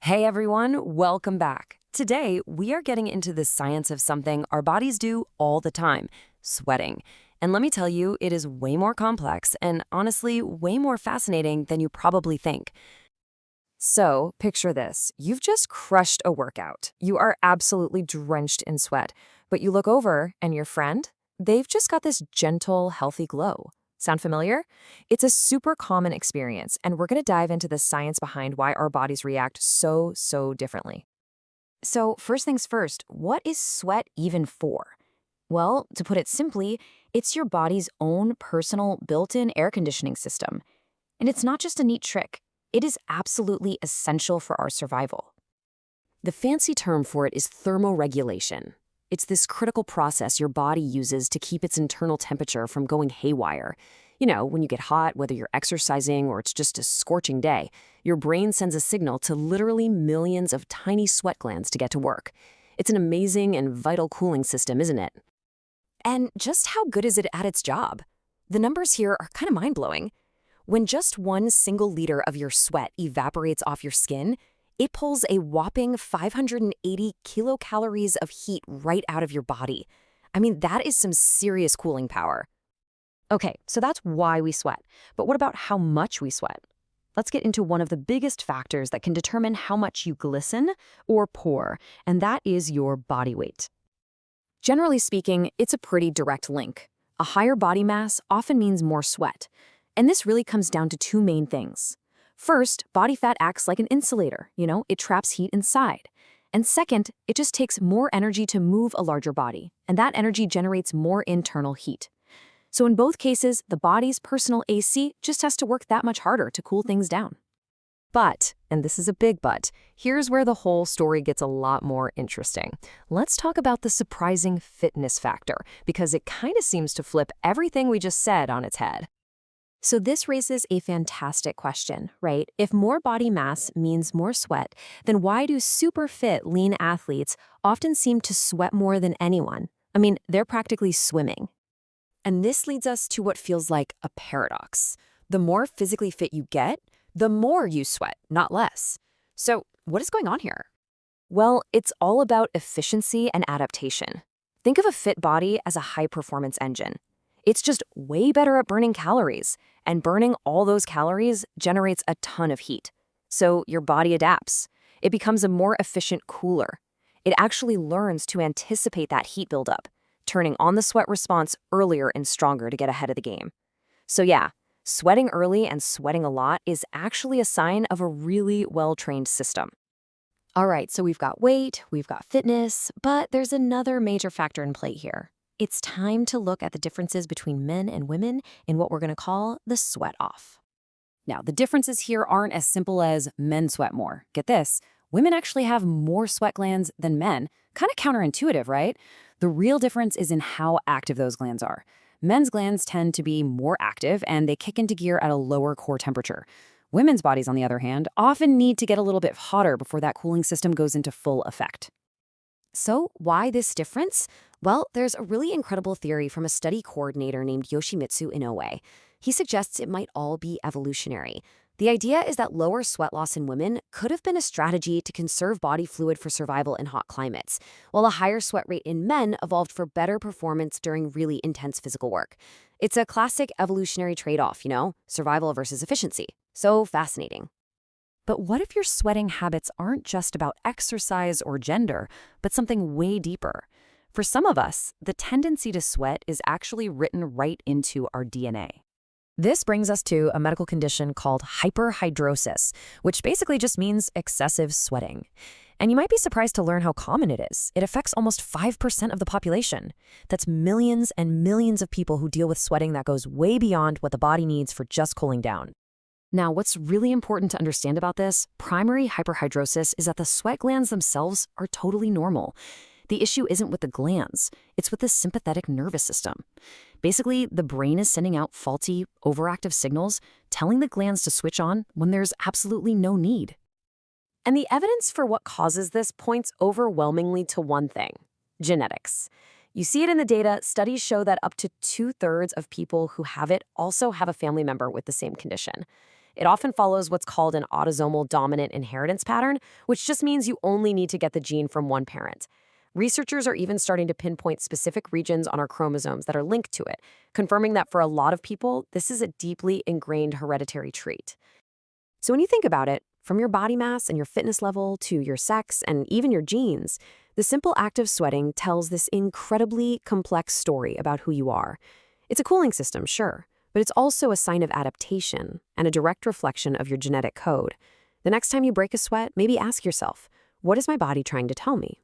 Hey everyone, welcome back. Today, we are getting into the science of something our bodies do all the time, sweating. And let me tell you, it is way more complex and honestly, way more fascinating than you probably think. So, picture this. You've just crushed a workout. You are absolutely drenched in sweat. But you look over and your friend, they've just got this gentle, healthy glow. Sound familiar? It's a super common experience, and we're going to dive into the science behind why our bodies react so differently. So, first things first, what is sweat even for? Well, to put it simply, it's your body's own personal built-in air conditioning system. And it's not just a neat trick. It is absolutely essential for our survival. The fancy term for it is thermoregulation. It's this critical process your body uses to keep its internal temperature from going haywire. You know, when you get hot, whether you're exercising or it's just a scorching day, your brain sends a signal to literally millions of tiny sweat glands to get to work. It's an amazing and vital cooling system, isn't it? And just how good is it at its job? The numbers here are kind of mind-blowing. When just one single liter of your sweat evaporates off your skin, it pulls a whopping 580 kilocalories of heat right out of your body. I mean, that is some serious cooling power. Okay, so that's why we sweat. But what about how much we sweat? Let's get into one of the biggest factors that can determine how much you glisten or pour, and that is your body weight. Generally speaking, it's a pretty direct link. A higher body mass often means more sweat. And this really comes down to two main things. First, body fat acts like an insulator, it traps heat inside. And second, it just takes more energy to move a larger body, and that energy generates more internal heat. So in both cases, the body's personal AC just has to work that much harder to cool things down. But, and this is a big but, here's where the whole story gets a lot more interesting. Let's talk about the surprising fitness factor, because it kind of seems to flip everything we just said on its head. So this raises a fantastic question, right? If more body mass means more sweat, then why do super fit, lean athletes often seem to sweat more than anyone? I mean, they're practically swimming. And this leads us to what feels like a paradox. The more physically fit you get, the more you sweat, not less. So what is going on here? Well, it's all about efficiency and adaptation. Think of a fit body as a high-performance engine. It's just way better at burning calories, and burning all those calories generates a ton of heat. So your body adapts. It becomes a more efficient cooler. It actually learns to anticipate that heat buildup, turning on the sweat response earlier and stronger to get ahead of the game. So yeah, sweating early and sweating a lot is actually a sign of a really well-trained system. All right, so we've got weight, we've got fitness, but there's another major factor in play here. It's time to look at the differences between men and women in what we're going to call the sweat-off. Now, the differences here aren't as simple as men sweat more. Get this, women actually have more sweat glands than men. Kind of counterintuitive, right? The real difference is in how active those glands are. Men's glands tend to be more active and they kick into gear at a lower core temperature. Women's bodies, on the other hand, often need to get a little bit hotter before that cooling system goes into full effect. So why this difference? Well, there's a really incredible theory from a study coordinator named Yoshimitsu Inoue. He suggests it might all be evolutionary. The idea is that lower sweat loss in women could have been a strategy to conserve body fluid for survival in hot climates, while a higher sweat rate in men evolved for better performance during really intense physical work. It's a classic evolutionary trade-off, survival versus efficiency. So fascinating. But what if your sweating habits aren't just about exercise or gender, but something way deeper? For some of us, the tendency to sweat is actually written right into our DNA. This brings us to a medical condition called hyperhidrosis, which basically just means excessive sweating. And you might be surprised to learn how common it is. It affects almost 5% of the population. That's millions and millions of people who deal with sweating that goes way beyond what the body needs for just cooling down. Now, what's really important to understand about this, primary hyperhidrosis, is that the sweat glands themselves are totally normal. The issue isn't with the glands, it's with the sympathetic nervous system. Basically, the brain is sending out faulty, overactive signals, telling the glands to switch on when there's absolutely no need. And the evidence for what causes this points overwhelmingly to one thing: genetics. You see it in the data. Studies show that up to 2/3 of people who have it also have a family member with the same condition. It often follows what's called an autosomal dominant inheritance pattern, which just means you only need to get the gene from one parent. Researchers are even starting to pinpoint specific regions on our chromosomes that are linked to it, confirming that for a lot of people, this is a deeply ingrained hereditary trait. So when you think about it, from your body mass and your fitness level to your sex and even your genes, the simple act of sweating tells this incredibly complex story about who you are. It's a cooling system, sure, but it's also a sign of adaptation and a direct reflection of your genetic code. The next time you break a sweat, maybe ask yourself, what is my body trying to tell me?